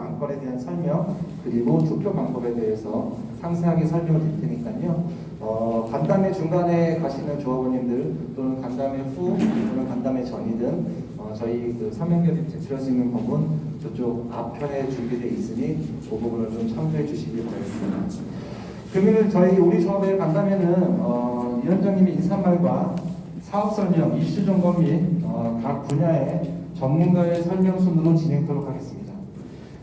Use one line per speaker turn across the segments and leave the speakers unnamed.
안건에 대한 설명 그리고 투표 방법에 대해서 상세하게 설명을 드릴 테니까요. 간담회 중간에 가시는 조합원님들 또는 간담회 후 또는 간담회 전이든 저희 그 서명결이 제출할 수 있는 부분 저쪽 앞편에 준비되어 있으니 그 부분을 좀 참조해 주시기 바라겠습니다. 금일 저희 우리 조합의 간담회는 위원장님의 인사말과 사업 설명, 이슈 점검 및 각 분야의 전문가의 설명 순으로 진행하도록 하겠습니다.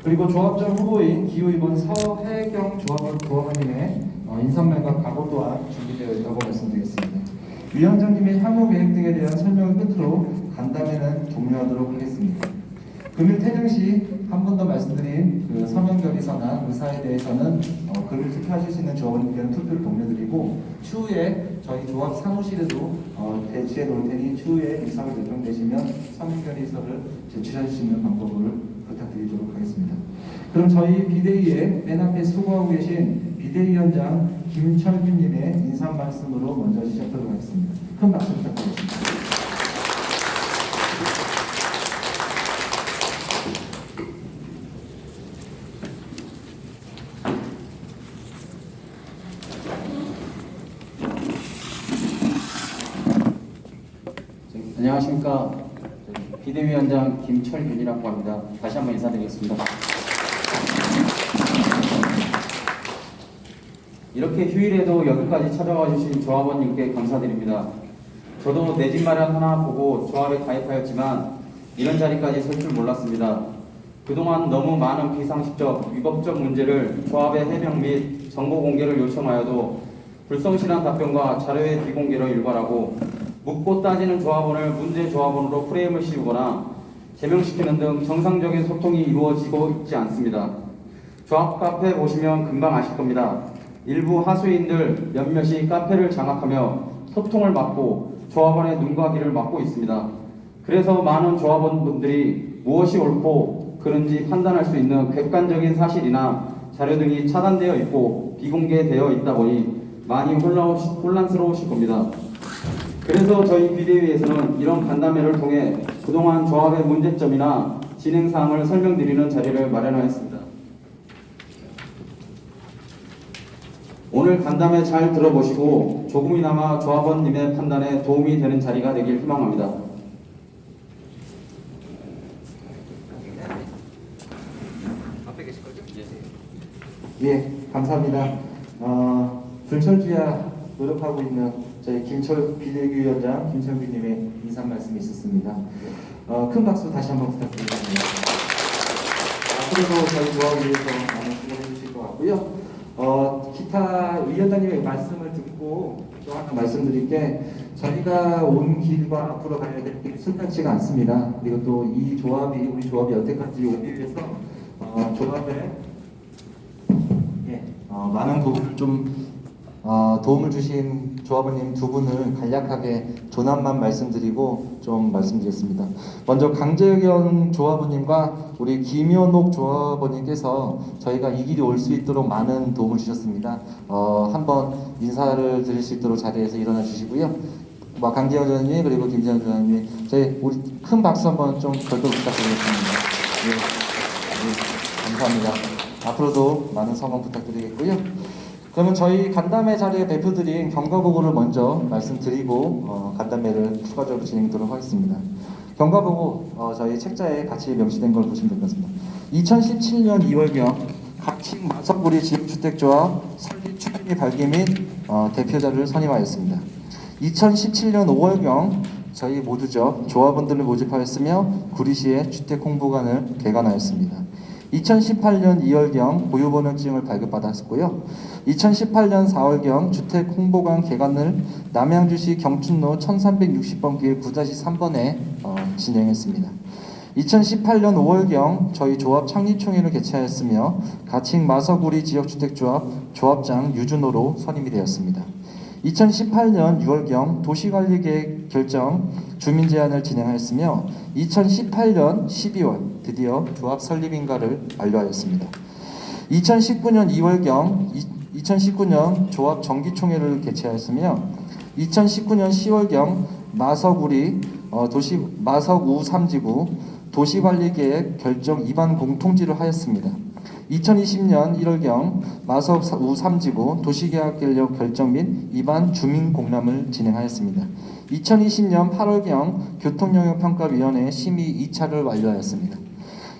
그리고 조합장 후보인 기후이번 서혜경 조합원님의 인사말과 각오 또한 준비되어 있다고 말씀드리겠습니다. 위원장님의 향후 계획 등에 대한 설명을 끝으로 간담회는 종료하도록 하겠습니다. 금일 퇴장 시 한 번 더 말씀드린 그 서명결의서나 의사에 대해서는 금일 투표하실 수 있는 조합원님께는 투표를 독려드리고 추후에 저희 조합 사무실에도 대치해 놓을 테니 추후에 의사가 결정되시면 서명결의서를 제출할 수 있는 방법을 부탁드리도록 하겠습니다. 그럼 저희 비대위의 맨 앞에 수고하고 계신 비대위원장 김철규님의 인사 말씀으로 먼저 시작하도록 하겠습니다. 큰 박수 부탁드리겠습니다.
안녕하십니까. 비대위원장 김철균이라고 합니다. 다시 한번 인사드리겠습니다. 이렇게 휴일에도 여기까지 찾아와 주신 조합원님께 감사드립니다. 저도 내 집 마련 하나 보고 조합에 가입하였지만 이런 자리까지 설 줄 몰랐습니다. 그동안 너무 많은 비상식적, 위법적 문제를 조합의 해명 및 정보 공개를 요청하여도 불성실한 답변과 자료의 비공개로 일관하고 묻고 따지는 조합원을 문제 조합원으로 프레임을 씌우거나 제명시키는 등 정상적인 소통이 이루어지고 있지 않습니다. 조합 카페 보시면 금방 아실 겁니다. 일부 하수인들 몇몇이 카페를 장악하며 소통을 막고 조합원의 눈과 귀를 막고 있습니다. 그래서 많은 조합원분들이 무엇이 옳고 그른지 판단할 수 있는 객관적인 사실이나 자료 등이 차단되어 있고 비공개되어 있다 보니 많이 혼란스러우실 겁니다. 그래서 저희 비대위에서는 이런 간담회를 통해 그동안 조합의 문제점이나 진행사항을 설명드리는 자리를 마련하였습니다. 오늘 간담회 잘 들어보시고 조금이나마 조합원님의 판단에 도움이 되는 자리가 되길 희망합니다.
앞에 계실 거죠? 예, 감사합니다. 불철주야 노력하고 있는 저희 비대위원장 김철규님의 인사 말씀이 있었습니다. 큰 박수 다시 한번 부탁드리겠습니다. 앞으로도 저희 조합을 위해서 많은 수고해 주실 것 같고요. 기타 위원장님의 말씀을 듣고 또 하나 말씀드릴 게 저희가 온 길과 앞으로 가야 될 길이 순탄치가 않습니다. 그리고 또 이 조합이 우리 조합이 여태까지 오기 위해서 조합에 많은 부분을 좀 도움을 주신 조합원님 두 분을 간략하게 조남만 말씀드리고 좀 말씀드리겠습니다. 먼저 강재경 조합원님과 우리 김현옥 조합원님께서 저희가 이 길이 올 수 있도록 많은 도움을 주셨습니다. 한번 인사를 드릴 수 있도록 자리에서 일어나 주시고요. 강재경 조합원님 그리고 김재현 조합원님 저희 우리 큰 박수 한번 좀 별도 부탁드리겠습니다. 네, 감사합니다. 앞으로도 많은 성원 부탁드리겠고요. 그러면 저희 간담회 자리에 배포드린 경과보고를 먼저 말씀드리고 간담회를 추가적으로 진행하도록 하겠습니다. 경과보고 저희 책자에 같이 명시된 걸 보시면 될 것 같습니다. 2017년 2월경 각칭 마석구리 지역주택조합 설립 추진위 발기 및 대표자를 선임하였습니다. 2017년 5월경 저희 모두죠 조합원들을 모집하였으며 구리시에 주택홍보관을 개관하였습니다. 2018년 2월경 보유번호증을 발급받았고요. 2018년 4월경 주택홍보관 개관을 남양주시 경춘로 1360번 길 9-3번에 진행했습니다. 2018년 5월경 저희 조합 창립총회를 개최하였으며 가칭 마서구리 지역주택조합 조합장 유준호로 선임이 되었습니다. 2018년 6월경 도시관리계획 결정 주민제안을 진행하였으며 2018년 12월 드디어 조합 설립인가를 완료하였습니다. 2019년 2월경 2019년 조합 정기총회를 개최하였으며 2019년 10월경 마석우리 도시 마석우 3지구 도시관리계획 결정 위반 공통지를 하였습니다. 2020년 1월경 마석 우3지구 도시계획결정 결정 및 위반 주민공람을 진행하였습니다. 2020년 8월경 교통영향평가위원회 심의 2차를 완료하였습니다.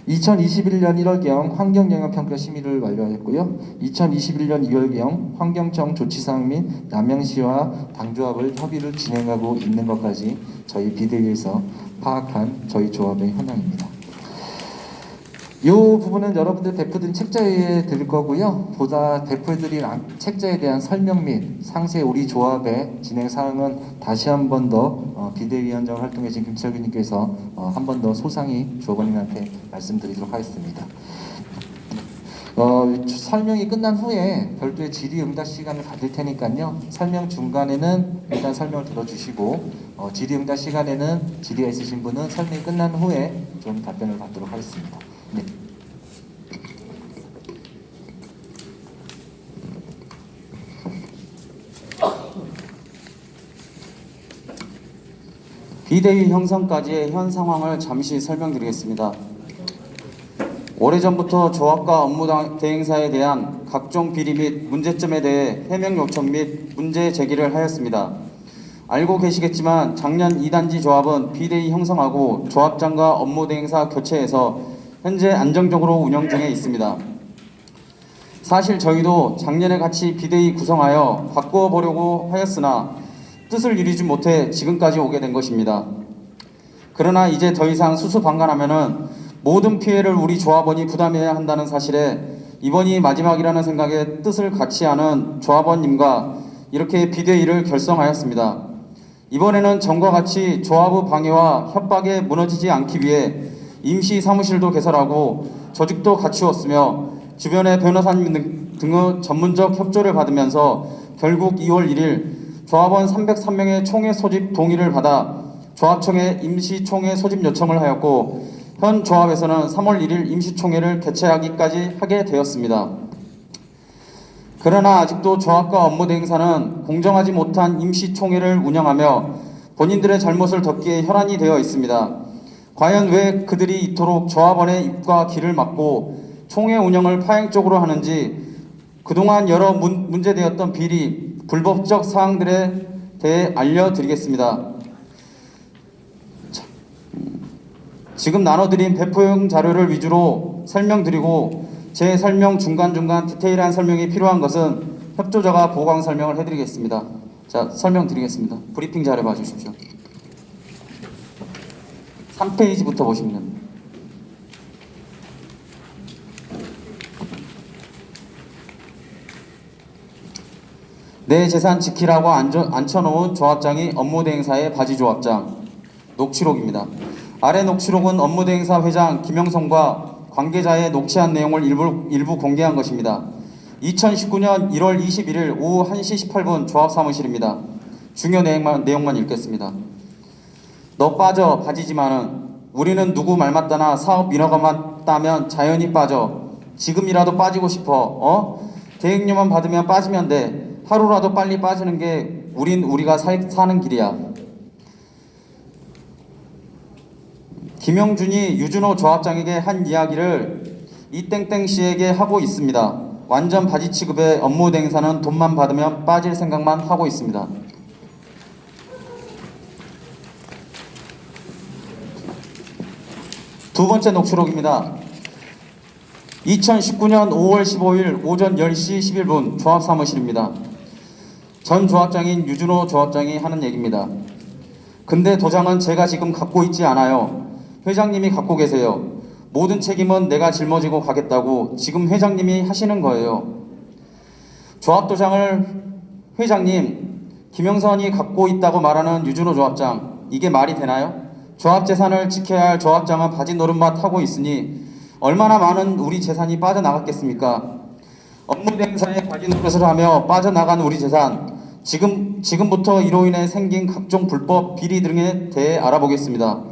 2021년 1월경 환경영향평가 심의를 완료하였고요. 2021년 2월경 환경청 조치사항 및 남양시와 당조합을 협의를 진행하고 있는 것까지 저희 비대위에서 파악한 저희 조합의 현황입니다. 이 부분은 여러분들 배포된 책자에 드릴 거고요. 보다 배포해드린 책자에 대한 설명 및 상세 우리 조합의 진행 사항은 다시 한 번 더 비대위원장 활동에 계신 김철규님께서 한 번 더 소상히 조합원님한테 말씀드리도록 하겠습니다. 설명이 끝난 후에 별도의 질의응답 시간을 가질 테니까요. 설명 중간에는 일단 설명을 들어주시고 질의응답 시간에는 질의가 있으신 분은 설명이 끝난 후에 좀 답변을 받도록 하겠습니다. 네.
비대위 형성까지의 현 상황을 잠시 설명드리겠습니다. 오래전부터 조합과 업무 대행사에 대한 각종 비리 및 문제점에 대해 해명 요청 및 문제 제기를 하였습니다. 알고 계시겠지만 작년 2단지 조합은 비대위 형성하고 조합장과 업무 대행사 교체해서 현재 안정적으로 운영 중에 있습니다. 사실 저희도 작년에 같이 비대위 구성하여 바꾸어 보려고 하였으나 뜻을 이루지 못해 지금까지 오게 된 것입니다. 그러나 이제 더 이상 수수방관하면은 모든 피해를 우리 조합원이 부담해야 한다는 사실에 이번이 마지막이라는 생각에 뜻을 같이 하는 조합원님과 이렇게 비대위를 결성하였습니다. 이번에는 전과 같이 조합의 방해와 협박에 무너지지 않기 위해 임시 사무실도 개설하고 조직도 갖추었으며 주변의 변호사님 등의 전문적 협조를 받으면서 결국 2월 1일 조합원 303명의 총회 소집 동의를 받아 조합청에 임시총회 소집 요청을 하였고 현 조합에서는 3월 1일 임시총회를 개최하기까지 하게 되었습니다. 그러나 아직도 조합과 업무 대행사는 공정하지 못한 임시총회를 운영하며 본인들의 잘못을 덮기에 혈안이 되어 있습니다. 과연 왜 그들이 이토록 조합원의 입과 귀를 막고 총회 운영을 파행적으로 하는지 그동안 여러 문제되었던 비리, 불법적 사항들에 대해 알려드리겠습니다. 지금 나눠드린 배포용 자료를 위주로 설명드리고 제 설명 중간중간 디테일한 설명이 필요한 것은 협조자가 보강 설명을 해드리겠습니다. 자, 설명드리겠습니다. 브리핑 자료 봐주십시오. 3페이지부터 보시면 됩니다. 내 재산 지키라고 앉혀놓은 조합장이 업무대행사의 바지조합장 녹취록입니다. 아래 녹취록은 업무대행사 회장 김영성과 관계자의 녹취한 내용을 일부 공개한 것입니다. 2019년 1월 21일 오후 1시 18분 조합사무실입니다. 중요 내용만 읽겠습니다. 너 빠져 바지지만은 우리는 누구 말 맞다나 사업 민허가 맞다면 자연히 빠져. 지금이라도 빠지고 싶어. 대행료만 받으면 빠지면 돼. 하루라도 빨리 빠지는 게 우리가 사는 길이야. 김영준이 유준호 조합장에게 한 이야기를 이땡땡 씨에게 하고 있습니다. 완전 바지 취급에 업무 대행사는 돈만 받으면 빠질 생각만 하고 있습니다. 두 번째 녹취록입니다. 2019년 5월 15일 오전 10시 11분 조합사무실입니다. 전 조합장인 유준호 조합장이 하는 얘기입니다. 근데 도장은 제가 지금 갖고 있지 않아요. 회장님이 갖고 계세요. 모든 책임은 내가 짊어지고 가겠다고 지금 회장님이 하시는 거예요. 조합도장을 회장님 김영선이 갖고 있다고 말하는 유준호 조합장, 이게 말이 되나요? 조합 재산을 지켜야 할 조합장은 바지 노릇만 하고 있으니 얼마나 많은 우리 재산이 빠져나갔겠습니까? 업무 대행사에 바지 노릇을 하며 빠져나간 우리 재산, 지금부터 이로 인해 생긴 각종 불법 비리 등에 대해 알아보겠습니다.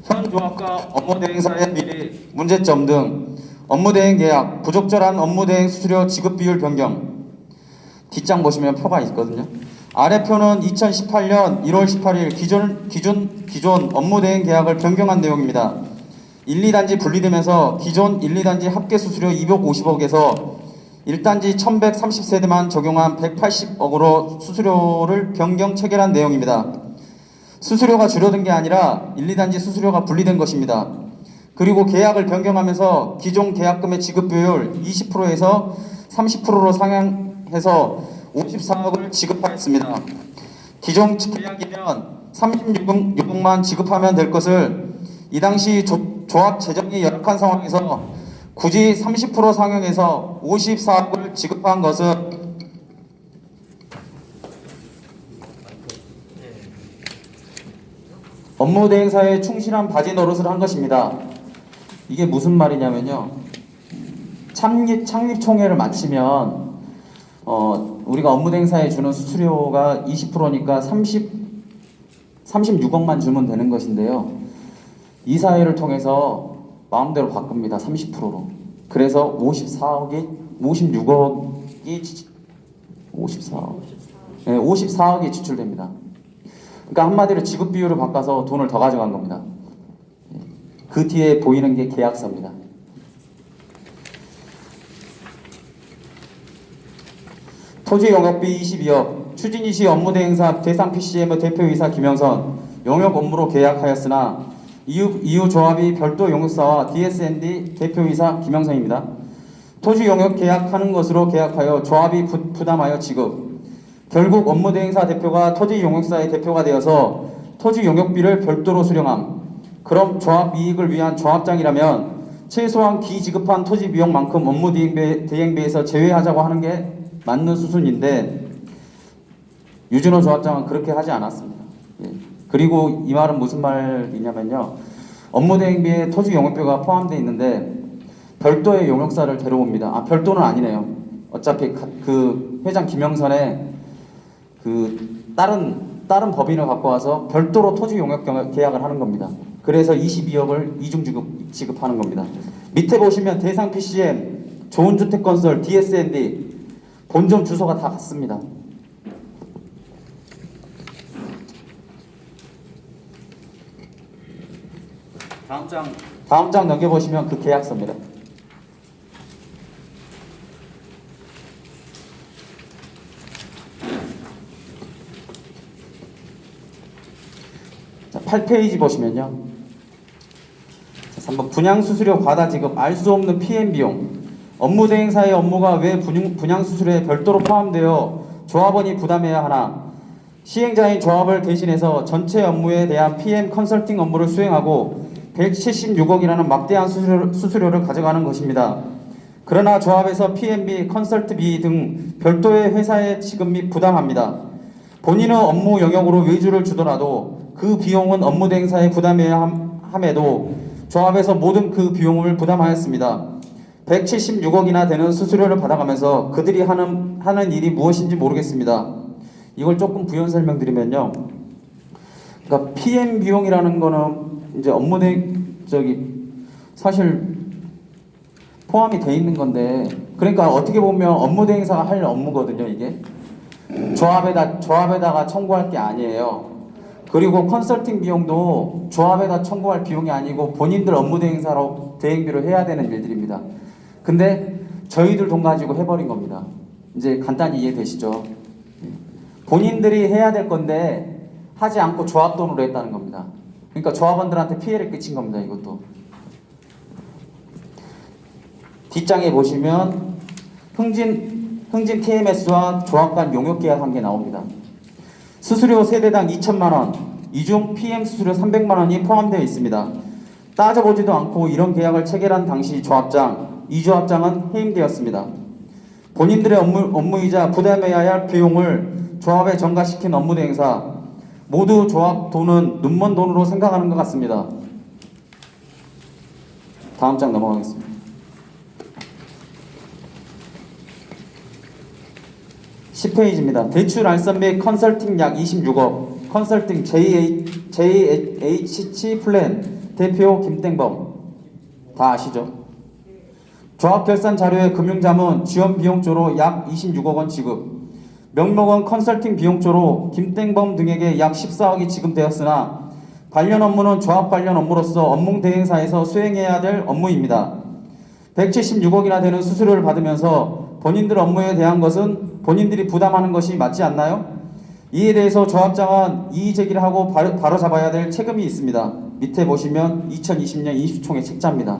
현 조합과 업무 대행사의 비리, 문제점 등 업무 대행 계약, 부적절한 업무 대행 수수료 지급 비율 변경. 뒷장 보시면 표가 있거든요. 아래표는 2018년 1월 18일 기존 업무대행 계약을 변경한 내용입니다. 1, 2단지 분리되면서 기존 1, 2단지 합계 수수료 250억에서 1단지 1130세대만 적용한 180억으로 수수료를 변경 체결한 내용입니다. 수수료가 줄어든 게 아니라 1, 2단지 수수료가 분리된 것입니다. 그리고 계약을 변경하면서 기존 계약금의 지급비율 20%에서 30%로 상향해서 54억을 지급하였습니다. 기존 계약이면 36억만 지급하면 될 것을 이 당시 조합 재정이 열악한 상황에서 굳이 30% 상향해서 54억을 지급한 것은 업무 대행사에 충실한 바지 노릇을 한 것입니다. 이게 무슨 말이냐면요. 창립 총회를 마치면 우리가 업무 대행사에 주는 수수료가 20%니까 36억만 주면 되는 것인데요. 이사회를 통해서 마음대로 바꿉니다. 30%로. 그래서 54억이 지출됩니다. 그러니까 한마디로 지급 비율을 바꿔서 돈을 더 가져간 겁니다. 그 뒤에 보이는 게 계약서입니다. 토지 용역비 22억, 추진이시 업무대행사 대상 PCM의 대표이사 김영선, 용역 업무로 계약하였으나 이후 조합이 별도 용역사와 DSND 대표이사 김영선입니다. 토지 용역 계약하는 것으로 계약하여 조합이 부담하여 지급. 결국 업무대행사 대표가 토지 용역사의 대표가 되어서 토지 용역비를 별도로 수령함. 그럼 조합 이익을 위한 조합장이라면 최소한 기지급한 토지 비용만큼 업무 대행비에서 제외하자고 하는 게 맞는 수순인데 유진호 조합장은 그렇게 하지 않았습니다. 예. 그리고 이 말은 무슨 말이냐면요. 업무 대행비에 토지 용역비가 포함되어 있는데 별도의 용역사를 데려옵니다. 별도는 아니네요. 어차피 그 회장 김영선의 그 다른 법인을 갖고 와서 별도로 토지 용역 계약을 하는 겁니다. 그래서 22억을 이중 지급하는 겁니다. 밑에 보시면 대상 PCM, 좋은주택건설, DSND 본점 주소가 다 같습니다. 다음 장 넘겨보시면 그 계약서입니다. 자, 8페이지 보시면요. 3번 분양수수료 과다 지급, 알 수 없는 PM 비용. 업무 대행사의 업무가 왜 분양수수료에 별도로 포함되어 조합원이 부담해야 하나? 시행자인 조합을 대신해서 전체 업무에 대한 PM 컨설팅 업무를 수행하고 176억이라는 막대한 수수료를 가져가는 것입니다. 그러나 조합에서 PM비, 컨설트비 등 별도의 회사의 지급 및 부담합니다. 본인의 업무 영역으로 외주를 주더라도 그 비용은 업무 대행사에 부담해야 함에도 조합에서 모든 그 비용을 부담하였습니다. 176억이나 되는 수수료를 받아가면서 그들이 하는 일이 무엇인지 모르겠습니다. 이걸 조금 부연 설명드리면요. 그러니까 PM 비용이라는 거는 이제 사실 포함이 돼 있는 건데, 그러니까 어떻게 보면 업무 대행사가 할 업무거든요, 이게. 조합에다가 청구할 게 아니에요. 그리고 컨설팅 비용도 조합에다 청구할 비용이 아니고 본인들 업무 대행사로 대행비로 해야 되는 일들입니다. 근데 저희들 돈 가지고 해버린 겁니다. 이제 간단히 이해되시죠? 본인들이 해야 될 건데 하지 않고 조합 돈으로 했다는 겁니다. 그러니까 조합원들한테 피해를 끼친 겁니다. 이것도. 뒷장에 보시면 흥진 TMS와 조합 간 용역 계약한 게 나옵니다. 수수료 세대당 2천만 원, 이중 PM 수수료 300만 원이 포함되어 있습니다. 따져보지도 않고 이런 계약을 체결한 당시 조합장, 이 조합장은 해임되었습니다. 본인들의 업무이자 부담해야 할 비용을 조합에 전가시킨 업무 대행사, 모두 조합 돈은 눈먼 돈으로 생각하는 것 같습니다. 다음 장 넘어가겠습니다. (10페이지입니다) 대출 알선 및 컨설팅 약 26억, 컨설팅 JHC 플랜 대표 김땡범 다 아시죠? 조합 결산 자료의 금융자문 지원 비용조로 약 26억 원 지급. 명목은 컨설팅 비용조로 김땡범 등에게 약 14억이 지급되었으나 관련 업무는 조합 관련 업무로서 업무 대행사에서 수행해야 될 업무입니다. 176억이나 되는 수수료를 받으면서 본인들 업무에 대한 것은 본인들이 부담하는 것이 맞지 않나요? 이에 대해서 조합장은 이의 제기를 하고 바로 잡아야 될 책임이 있습니다. 밑에 보시면 2020년 인수총회 책자입니다.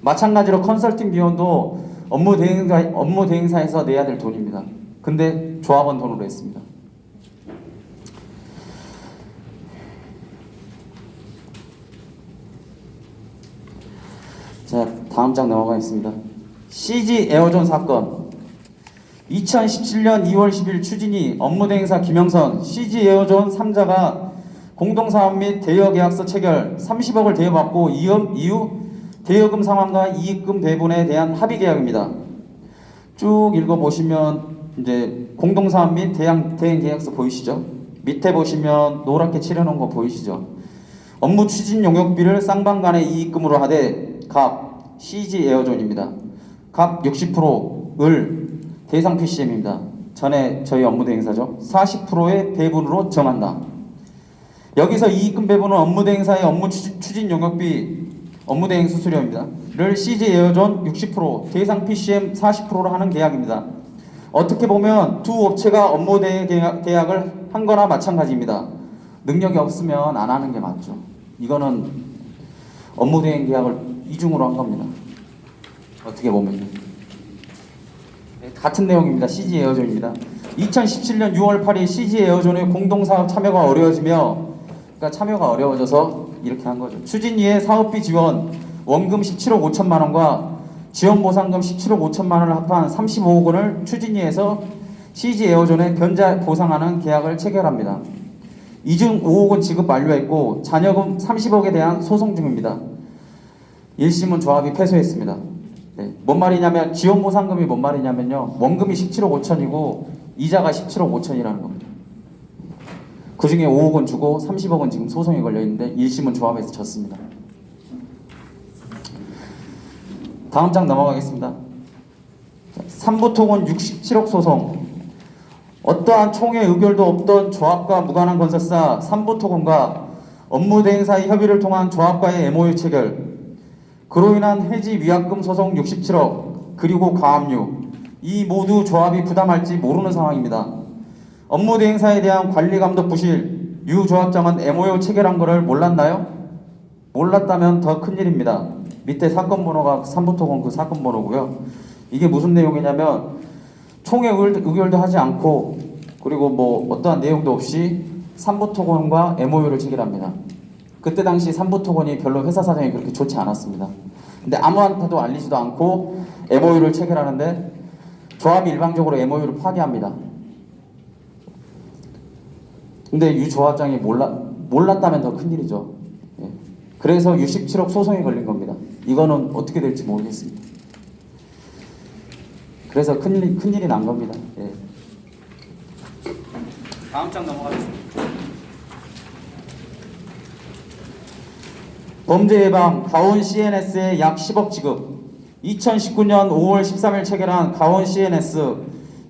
마찬가지로 컨설팅 비용도 업무 대행사에서 내야 될 돈입니다. 근데 조합원 돈으로 했습니다. 자, 다음 장 넘어가겠습니다. CG 에어존 사건. 2017년 2월 10일 추진위 업무대행사 김영선, CG 에어존 3자가 공동사업 및 대여계약서 체결 30억을 대여받고 이후 대여금 상환과 이익금 배분에 대한 합의계약입니다. 쭉 읽어보시면 이제 공동사업 및 대행계약서 보이시죠? 밑에 보시면 노랗게 칠해놓은 거 보이시죠? 업무 추진 용역비를 쌍방간의 이익금으로 하되 갑 CG 에어존입니다. 갑 60%을 대상 PCM입니다. 전에 저희 업무대행사죠. 40%의 배분으로 정한다. 여기서 이익금 배분은 업무대행사의 업무 추진 용역비 업무대행 수수료입니다. 를 CG 에어존 60%, 대상 PCM 40%로 하는 계약입니다. 어떻게 보면 두 업체가 업무대행 계약을 한 거나 마찬가지입니다. 능력이 없으면 안 하는 게 맞죠. 이거는 업무대행 계약을 이중으로 한 겁니다. 어떻게 보면. 같은 내용입니다. CG 에어존입니다. 2017년 6월 8일 CG 에어존의 공동사업 참여가 어려워지며 참여가 어려워져서 이렇게 한 거죠. 추진위의 사업비 지원 원금 17억 5천만 원과 지원 보상금 17억 5천만 원을 합한 35억 원을 추진위에서 CG 에어존에 변제 보상하는 계약을 체결합니다. 이중 5억 원 지급 완료했고 잔여금 30억에 대한 소송 중입니다. 1심은 조합이 패소했습니다. 네, 뭔 말이냐면 지원 보상금이 뭔 말이냐면요. 원금이 17억 5천이고 이자가 17억 5천이라는 겁니다. 그 중에 5억 원 주고 30억 원 지금 소송이 걸려 있는데 1심은 조합에서 졌습니다. 다음 장 넘어가겠습니다. 3부 토건 67억 소송. 어떠한 총회 의결도 없던 조합과 무관한 건설사 3부 토건과 업무 대행사의 협의를 통한 조합과의 MOU 체결. 그로 인한 해지 위약금 소송 67억 그리고 가압류. 이 모두 조합이 부담할지 모르는 상황입니다. 업무 대행사에 대한 관리 감독 부실. 유 조합장은 MOU 체결한 거를 몰랐나요? 몰랐다면 더 큰일입니다. 밑에 사건 번호가 3부 토건 그 사건 번호고요. 이게 무슨 내용이냐면 총회 의결도 하지 않고 그리고 뭐 어떠한 내용도 없이 3부 토건과 MOU를 체결합니다. 그때 당시 3부 토건이 별로 회사 사정이 그렇게 좋지 않았습니다. 근데 아무한테도 알리지도 않고 MOU를 체결하는데 조합이 일방적으로 MOU를 파기합니다. 근데 유 조합장이 몰랐다면 더 큰일이죠. 예. 그래서 67억 소송이 걸린 겁니다. 이거는 어떻게 될지 모르겠습니다. 그래서 큰일이 난 겁니다. 예. 다음 장 넘어가겠습니다. 범죄 예방 가온 CNS에 약 10억 지급. 2019년 5월 13일 체결한 가온 CNS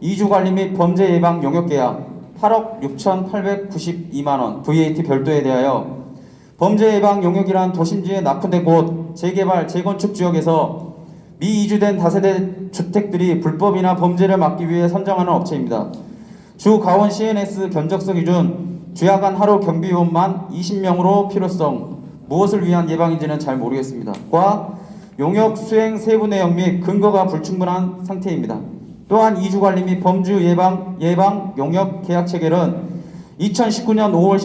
2주 관리 및 범죄 예방 용역 계약 8억 6,892만 원 VAT 별도에 대하여 범죄 예방 용역이란 도심지의 낙후된 곳 재개발 재건축 지역에서 미이주된 다세대 주택들이 불법이나 범죄를 막기 위해 선정하는 업체입니다. 주 가원 CNS 견적서 기준 주야간 하루 경비원만 20명으로 필요성 무엇을 위한 예방인지는 잘 모르겠습니다. 과 용역 수행 세부 내용 및 근거가 불충분한 상태입니다. 또한 이주관리 및 범주 예방 용역 계약 체결은 2019년 5월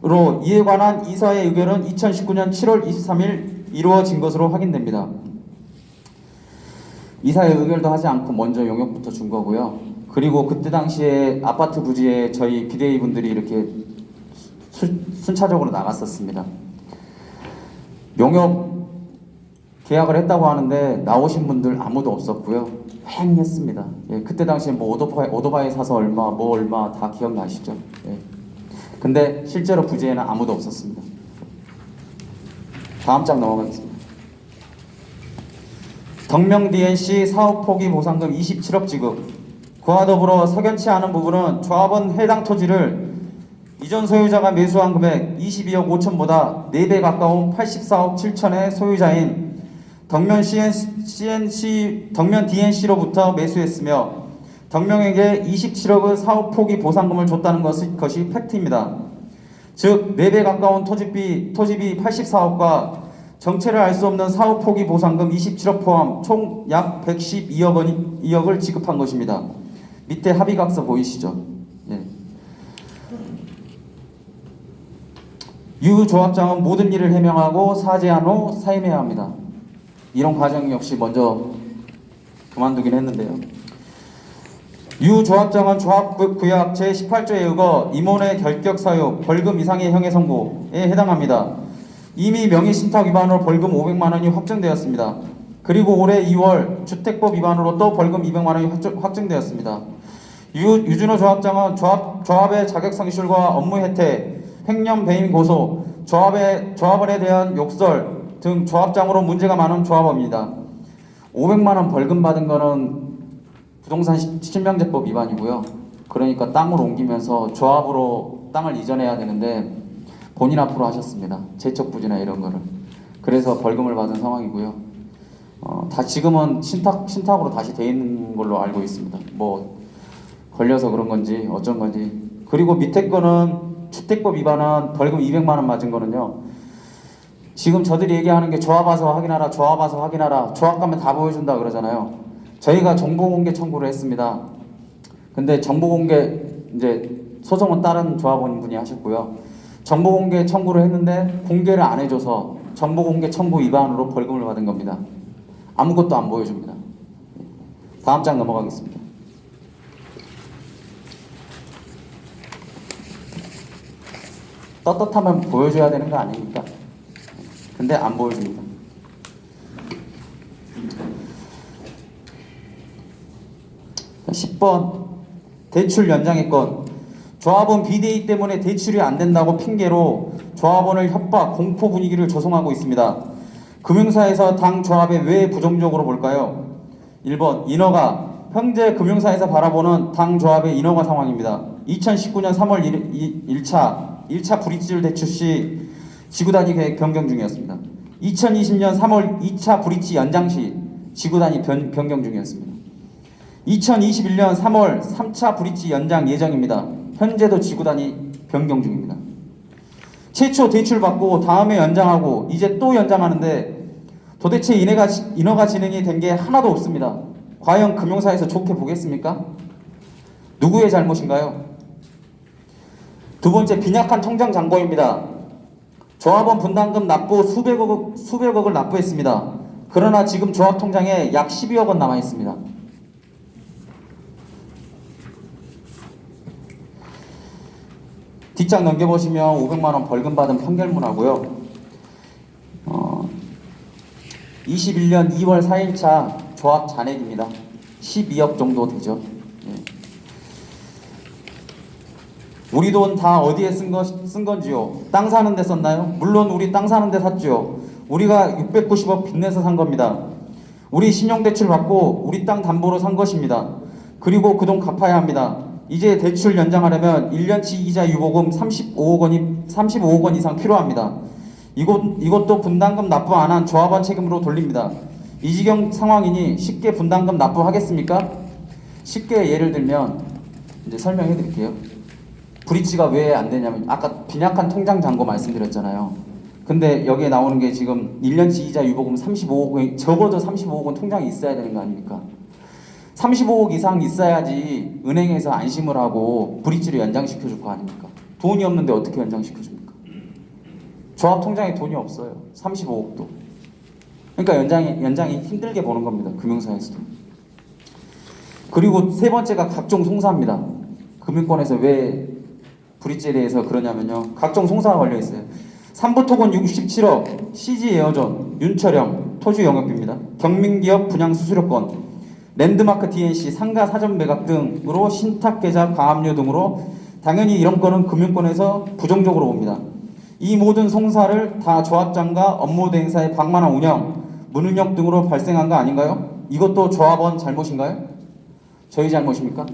13일에로 이에 관한 이사의 의결은 2019년 7월 23일 이루어진 것으로 확인됩니다. 이사의 의결도 하지 않고 먼저 용역부터 준 거고요. 그리고 그때 당시에 아파트 부지에 저희 비대위 분들이 이렇게 순차적으로 나갔었습니다. 용역 계약을 했다고 하는데 나오신 분들 아무도 없었고요. 횡했습니다. 예, 그때 당시에 뭐 오토바이 사서 얼마 다 기억나시죠? 예. 근데 실제로 부지에는 아무도 없었습니다. 다음 장 넘어가겠습니다. 덕명 DNC 사업 포기 보상금 27억 지급. 그와 더불어 석연치 않은 부분은 조합원 해당 토지를 이전 소유자가 매수한 금액 22억 5천보다 4배 가까운 84억 7천의 소유자인 덕면 DNC로부터 매수했으며 덕명에게 27억의 사업 포기 보상금을 줬다는 것이 팩트입니다. 즉 4배 가까운 토지비 84억과 정체를 알 수 없는 사업 포기 보상금 27억 포함 총 약 112억을 지급한 것입니다. 밑에 합의각서 보이시죠? 예. 유 조합장은 모든 일을 해명하고 사죄한 후 사임해야 합니다. 이런 과정 역시 먼저 그만두긴 했는데요. 유 조합장은 조합구약 제18조에 의거 임원의 결격 사유 벌금 이상의 형의 선고에 해당합니다. 이미 명의신탁 위반으로 벌금 500만 원이 확정되었습니다. 그리고 올해 2월 주택법 위반으로 또 벌금 200만 원이 확정되었습니다. 유준호 조합장은 조합의 자격상실과 업무 혜택, 횡령 배임 고소, 조합원에 대한 욕설 등 조합장으로 문제가 많은 조합원입니다. 500만 원 벌금 받은 거는 부동산 실명제법 위반이고요. 그러니까 땅을 옮기면서 조합으로 땅을 이전해야 되는데 본인 앞으로 하셨습니다. 재척부지나 이런 거를. 그래서 벌금을 받은 상황이고요. 다 지금은 신탁으로 다시 돼 있는 걸로 알고 있습니다. 뭐 걸려서 그런 건지 어쩐 건지. 그리고 밑에 거는 주택법 위반은 벌금 200만 원 맞은 거는요. 지금 저들이 얘기하는 게 조합 와서 확인하라, 조합 와서 확인하라, 조합 가면 다 보여준다 그러잖아요. 저희가 정보공개 청구를 했습니다. 근데 정보공개 이제 소송은 다른 조합원분이 하셨고요. 정보공개 청구를 했는데 공개를 안 해줘서 정보공개 청구 위반으로 벌금을 받은 겁니다. 아무것도 안 보여줍니다. 다음 장 넘어가겠습니다. 떳떳하면 보여줘야 되는 거 아닙니까? 근데 안 보여줍니다. 자, 10번 대출 연장의 건. 조합원 비대위 때문에 대출이 안 된다고 핑계로 조합원을 협박, 공포 분위기를 조성하고 있습니다. 금융사에서 당 조합에 왜 부정적으로 볼까요? 1번 인허가. 현재 금융사에서 바라보는 당 조합의 인허가 상황입니다. 2019년 3월 1차 브릿지를 대출 시 지구단위 계획 변경 중이었습니다. 2020년 3월 2차 브릿지 연장 시 지구단위 변경 중이었습니다. 2021년 3월 3차 브릿지 연장 예정입니다. 현재도 지구단위 변경 중입니다. 최초 대출받고 다음에 연장하고 이제 또 연장하는데 도대체 인허가 진행이 된 게 하나도 없습니다. 과연 금융사에서 좋게 보겠습니까? 누구의 잘못인가요? 두 번째, 빈약한 통장 잔고입니다. 조합원 분담금 납부 수백억을 납부했습니다. 그러나 지금 조합 통장에 약 12억 원 남아 있습니다. 뒷장 넘겨보시면 500만 원 벌금 받은 판결문하고요. 21년 2월 4일차 조합 잔액입니다. 12억 정도 되죠. 예. 우리 돈 다 어디에 쓴 건지요? 땅 사는 데 썼나요? 물론 우리 땅 사는 데 샀죠. 우리가 690억 빚내서 산 겁니다. 우리 신용대출 받고 우리 땅 담보로 산 것입니다. 그리고 그 돈 갚아야 합니다. 이제 대출 연장하려면 1년치 이자 유보금 35억 원 이상 필요합니다. 이것도 분담금 납부 안 한 조합원 책임으로 돌립니다. 이 지경 상황이니 쉽게 분담금 납부하겠습니까? 쉽게 예를 들면 이제 설명해 드릴게요. 브릿지가 왜 안 되냐면 아까 빈약한 통장 잔고 말씀드렸잖아요. 근데 여기에 나오는 게 지금 1년치 이자 유보금 35억 원, 적어도 35억 원 통장에 있어야 되는 거 아닙니까? 35억 이상 있어야지 은행에서 안심을 하고 브릿지를 연장시켜줄 거 아닙니까? 돈이 없는데 어떻게 연장시켜줍니까? 조합 통장에 돈이 없어요. 35억도. 그러니까 연장이 힘들게 보는 겁니다. 금융사에서도. 그리고 세 번째가 각종 송사입니다. 금융권에서 왜 브릿지에 대해서 그러냐면요. 각종 송사가 걸려 있어요. 삼부토건 67억, CG 에어존, 윤철영, 토지 영업비입니다. 경민기업 분양 수수료권, 랜드마크 DNC 상가 사전 매각 등으로 신탁 계좌 가압류 등으로 당연히 이런 건은 금융권에서 부정적으로 봅니다. 이 모든 송사를 다 조합장과 업무 대행사의 방만한 운영, 문운영 등으로 발생한 거 아닌가요? 이것도 조합원 잘못인가요? 저희 잘못입니까?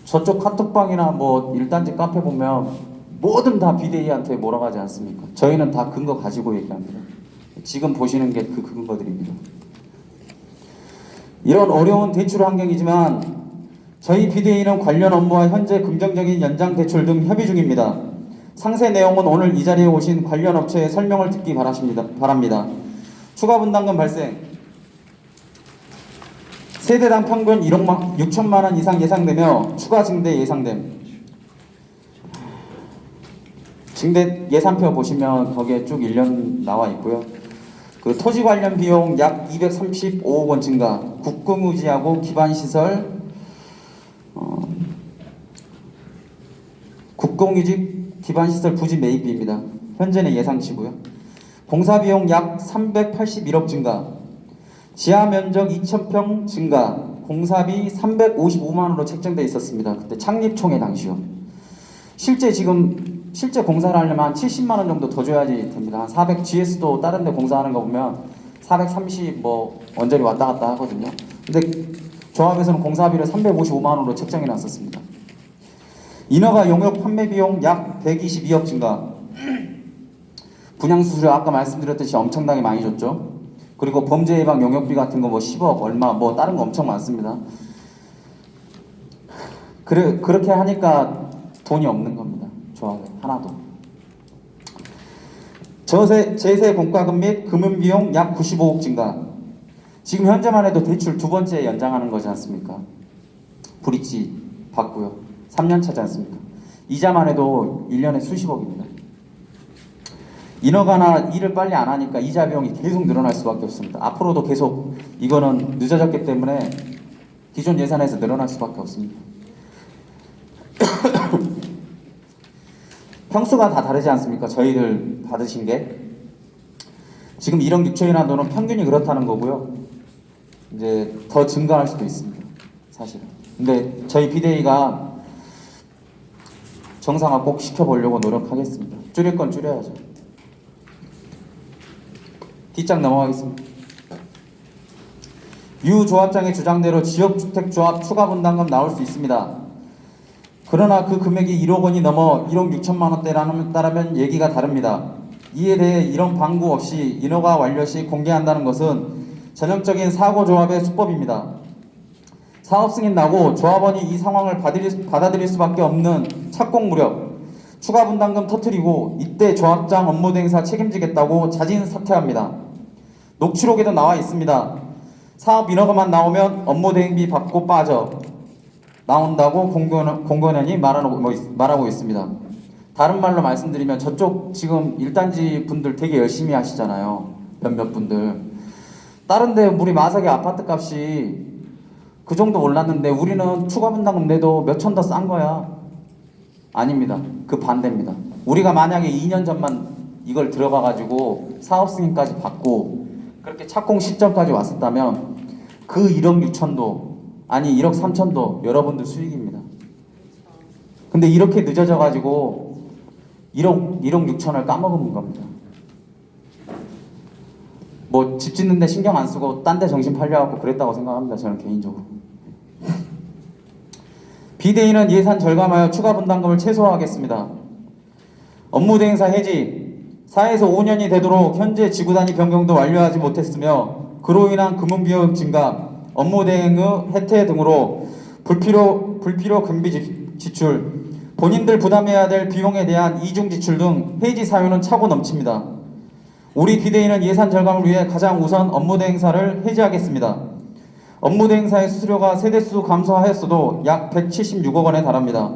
저쪽 카톡방이나 뭐 일단지 카페 보면 뭐든 다 비대위한테 몰아가지 않습니까? 저희는 다 근거 가지고 얘기합니다. 지금 보시는 게 그 근거들입니다. 이런 어려운 대출 환경이지만 저희 비대위는 관련 업무와 현재 긍정적인 연장 대출 등 협의 중입니다. 상세 내용은 오늘 이 자리에 오신 관련 업체의 설명을 듣기 바랍니다. 추가 분담금 발생 세대당 평균 1억 6천만 원 이상 예상되며 추가 증대 예상됨. 증대 예산표 보시면 거기에 쭉 1년 나와 있고요. 그 토지 관련 비용 약 235억 원 증가, 국공유지하고 기반시설, 국공유지 기반시설 부지 매입비입니다. 현재는 예상치고요. 공사 비용 약 381억 증가, 지하 면적 2,000평 증가, 공사비 355만 원으로 책정돼 있었습니다. 그때 창립총회 당시요. 실제 공사를 하려면 한 70만 원 정도 더 줘야지 됩니다. 한 400, GS도 다른 데 공사하는 거 보면 430 뭐 언저리 왔다 갔다 하거든요. 근데 조합에서는 공사비를 355만 원으로 책정해 놨었습니다. 인허가 용역 판매 비용 약 122억 증가. 분양수수료 아까 말씀드렸듯이 엄청나게 많이 줬죠. 그리고 범죄 예방 용역비 같은 거 뭐 10억 얼마 뭐 다른 거 엄청 많습니다. 그렇게 하니까 돈이 없는 겁니다. 조합에 하나도. 제세 공과금 및 금융 비용 약 95억 증가. 지금 현재만 해도 대출 두 번째 연장하는 거지 않습니까? 브릿지 받고요. 3년 차지 않습니까? 이자만 해도 1년에 수십억입니다. 인허가나 일을 빨리 안 하니까 이자 비용이 계속 늘어날 수밖에 없습니다. 앞으로도 계속 이거는 늦어졌기 때문에 기존 예산에서 늘어날 수밖에 없습니다. 평수가 다 다르지 않습니까? 저희들 받으신 게 지금 1억 6천이라는 돈은 평균이 그렇다는 거고요. 이제 더 증가할 수도 있습니다. 사실은. 근데 저희 비대위가 정상화 꼭 시켜보려고 노력하겠습니다. 줄일 건 줄여야죠. 뒷장 넘어가겠습니다. 유 조합장의 주장대로 지역주택조합 추가 분담금 나올 수 있습니다. 그러나 그 금액이 1억 원이 넘어 1억 6천만 원대라면 얘기가 다릅니다. 이에 대해 이런 방구 없이 인허가 완료 시 공개한다는 것은 전형적인 사고조합의 수법입니다. 사업 승인 나고 조합원이 이 상황을 받아들일 수밖에 없는 착공 무렵 추가 분담금 터뜨리고 이때 조합장 업무대행사 책임지겠다고 자진 사퇴합니다. 녹취록에도 나와 있습니다. 사업 인허가만 나오면 업무대행비 받고 빠져 나온다고 공건원이 말하고 있습니다. 다른 말로 말씀드리면 저쪽 지금 일단지 분들 되게 열심히 하시잖아요. 몇몇 분들. 다른데 우리 마석의 아파트 값이 그 정도 올랐는데 우리는 추가 분담금 내도 몇천 더 싼 거야. 아닙니다. 그 반대입니다. 우리가 만약에 2년 전만 이걸 들어가가지고 사업 승인까지 받고 그렇게 착공 시점까지 왔었다면 그 1억 6천도 아니 1억 3천도 여러분들 수익입니다. 근데 이렇게 늦어져가지고 1억 6천을 까먹은 겁니다. 뭐 집 짓는데 신경 안 쓰고 딴 데 정신 팔려갖고 그랬다고 생각합니다. 저는 개인적으로. 비대위는 예산 절감하여 추가 분담금을 최소화하겠습니다. 업무대행사 해지 4에서 5년이 되도록 현재 지구단위 변경도 완료하지 못했으며 그로 인한 금융비용 증가, 업무대행의 해태 등으로 불필요 금비 지출, 본인들 부담해야 될 비용에 대한 이중 지출 등 해지 사유는 차고 넘칩니다. 우리 비대위는 예산 절감을 위해 가장 우선 업무대행사를 해지하겠습니다. 업무대행사의 수수료가 세대수 감소하였어도 약 176억 원에 달합니다.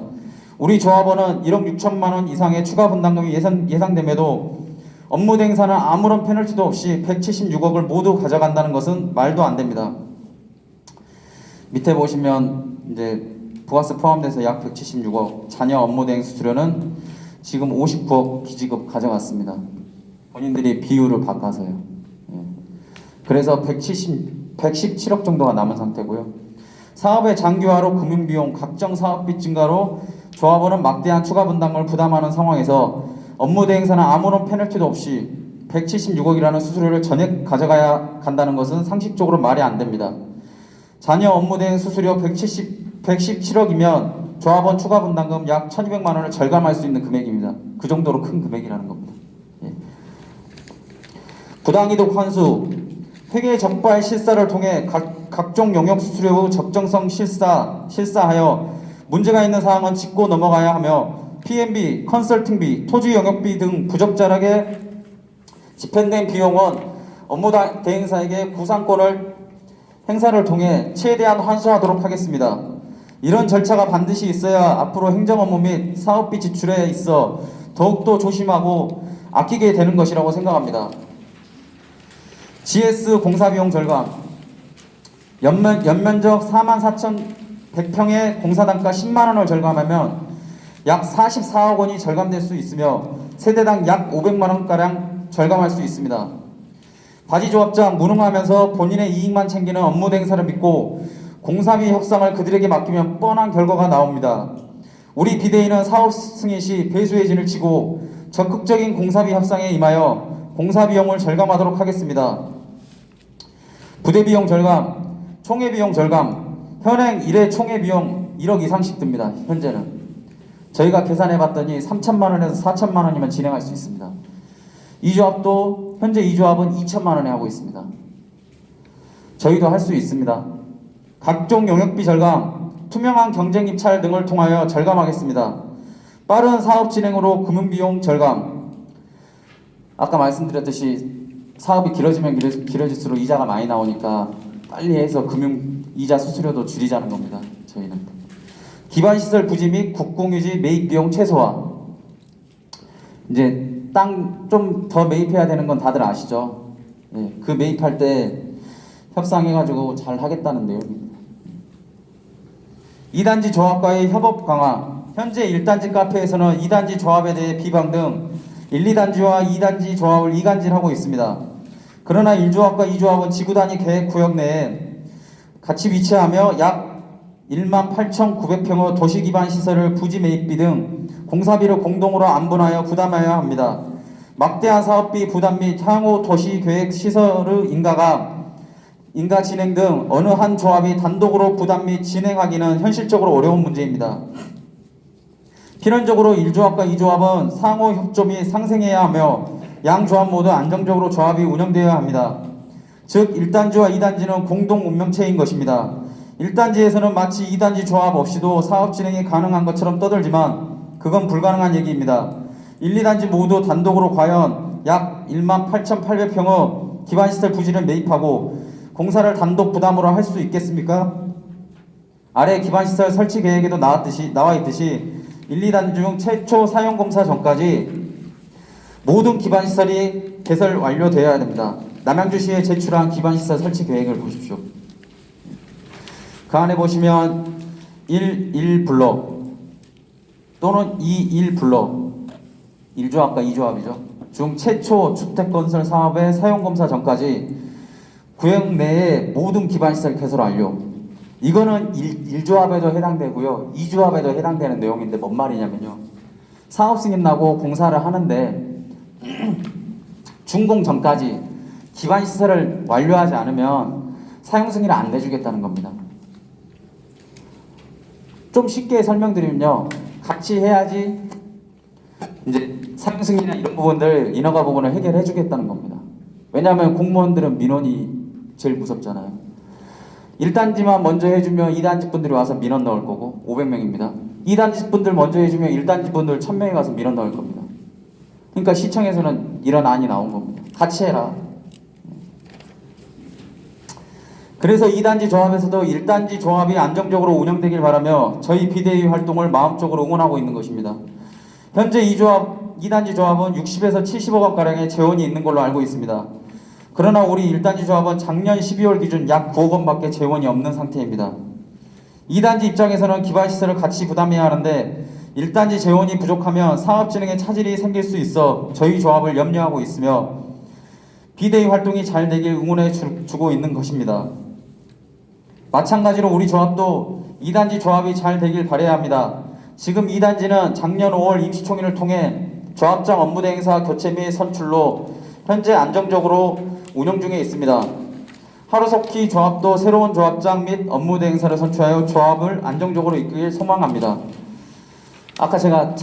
우리 조합원은 1억 6천만 원 이상의 추가 분담금이 예상됨에도 업무대행사는 아무런 페널티도 없이 176억을 모두 가져간다는 것은 말도 안 됩니다. 밑에 보시면 이제 부가세 포함돼서 약 176억, 자녀 업무대행 수수료는 지금 59억 기지급 가져갔습니다. 본인들이 비율을 바꿔서요. 예. 그래서 117억 정도가 남은 상태고요. 사업의 장기화로 금융비용, 각종 사업비 증가로 조합원은 막대한 추가 분담금을 부담하는 상황에서 업무대행사는 아무런 페널티도 없이 176억이라는 수수료를 전액 가져가야 간다는 것은 상식적으로 말이 안 됩니다. 자녀 업무 대행 수수료 117억이면 조합원 추가 분담금 약 1200만 원을 절감할 수 있는 금액입니다. 그 정도로 큰 금액이라는 겁니다. 예. 부당이득 환수, 회계 적발 실사를 통해 각종 용역 수수료 적정성 실사하여 문제가 있는 사항은 짚고 넘어가야 하며 P&B, 컨설팅비, 토지 용역비 등 부적절하게 집행된 비용은 업무 대행사에게 구상권을 행사를 통해 최대한 환수하도록 하겠습니다. 이런 절차가 반드시 있어야 앞으로 행정업무 및 사업비 지출에 있어 더욱더 조심하고 아끼게 되는 것이라고 생각합니다. GS 공사비용 절감, 연면적 44,100평의 공사단가 10만 원을 절감하면 약 44억 원이 절감될 수 있으며 세대당 약 500만 원가량 절감할 수 있습니다. 바지조합장 무능하면서 본인의 이익만 챙기는 업무 대행사를 믿고 공사비 협상을 그들에게 맡기면 뻔한 결과가 나옵니다. 우리 비대위는 사업 승인 시 배수의 진을 치고 적극적인 공사비 협상에 임하여 공사비용을 절감하도록 하겠습니다. 부대비용 절감, 총회비용 절감, 현행 1회 총회비용 1억 이상씩 듭니다. 현재는 저희가 계산해봤더니 3천만 원에서 4천만 원이면 진행할 수 있습니다. 이 조합도 현재 이 조합은 2천만 원에 하고 있습니다. 저희도 할 수 있습니다. 각종 용역비 절감, 투명한 경쟁 입찰 등을 통하여 절감하겠습니다. 빠른 사업 진행으로 금융비용 절감. 아까 말씀드렸듯이 사업이 길어지면 길어질수록 이자가 많이 나오니까 빨리 해서 금융 이자 수수료도 줄이자는 겁니다. 저희는 기반시설 부지 및 국공유지 매입 비용 최소화. 이제 땅 좀 더 매입해야 되는 건 다들 아시죠? 네, 그 매입할 때 협상해가지고 잘 하겠다는 내용입니다. 2단지 조합과의 협업 강화. 현재 1단지 카페에서는 2단지 조합에 대해 비방 등 1, 2단지와 2단지 조합을 이간질하고 있습니다. 그러나 1조합과 2조합은 지구 단위 계획 구역 내에 같이 위치하며 약 18,900평의 도시 기반 시설을 부지 매입비 등 공사비를 공동으로 안분하여 부담해야 합니다. 막대한 사업비 부담 및 향후 도시 계획 시설의 인가 진행 등 어느 한 조합이 단독으로 부담 및 진행하기는 현실적으로 어려운 문제입니다. 필연적으로 1조합과 2조합은 상호 협조 및 상생해야 하며 양 조합 모두 안정적으로 조합이 운영되어야 합니다. 즉 1단지와 2단지는 공동 운명체인 것입니다. 1단지에서는 마치 2단지 조합 없이도 사업 진행이 가능한 것처럼 떠들지만 그건 불가능한 얘기입니다. 1, 2단지 모두 단독으로 과연 약 18,800평의 기반시설 부지를 매입하고 공사를 단독 부담으로 할 수 있겠습니까? 아래 기반시설 설치 계획에도 나와 있듯이 1, 2단지 중 최초 사용검사 전까지 모든 기반시설이 개설 완료되어야 됩니다. 남양주시에 제출한 기반시설 설치 계획을 보십시오. 그 안에 보시면 1블록 또는 2.1블록 1조합과 2조합이죠. 중 최초 주택건설 사업의 사용검사 전까지 구역 내에 모든 기반시설 개설 완료. 이거는 1조합에도 해당되고요. 2조합에도 해당되는 내용인데 뭔 말이냐면요. 사업 승인 나고 공사를 하는데 준공 전까지 기반시설을 완료하지 않으면 사용 승인을 안 내주겠다는 겁니다. 좀 쉽게 설명드리면요. 같이 해야지 이제 사용 승인이나 이런 부분들 인허가 부분을 해결해 주겠다는 겁니다. 왜냐하면 공무원들은 민원이 제일 무섭잖아요. 1단지만 먼저 해주면 2단지 분들이 와서 민원 넣을 거고 500명입니다. 2단지 분들 먼저 해주면 1단지 분들 1000명이 가서 민원 넣을 겁니다. 그러니까 시청에서는 이런 안이 나온 겁니다. 같이 해라. 그래서 2단지 조합에서도 1단지 조합이 안정적으로 운영되길 바라며 저희 비대위 활동을 마음적으로 응원하고 있는 것입니다. 현재 2단지 조합은 60에서 70억 원가량의 재원이 있는 걸로 알고 있습니다. 그러나 우리 1단지 조합은 작년 12월 기준 약 9억 원밖에 재원이 없는 상태입니다. 2단지 입장에서는 기반시설을 같이 부담해야 하는데 1단지 재원이 부족하면 사업 진행에 차질이 생길 수 있어 저희 조합을 염려하고 있으며 비대위 활동이 잘 되길 응원해 주고 있는 것입니다. 마찬가지로 우리 조합도 2단지 조합이 잘 되길 바라야 합니다. 지금 2단지는 작년 5월 임시총회를 통해 조합장 업무대행사 교체 및 선출로 현재 안정적으로 운영 중에 있습니다. 하루석키 조합도 새로운 조합장 및 업무 대행사를 선출하여 조합을 안정적으로 이끌길 소망합니다. 아까 제가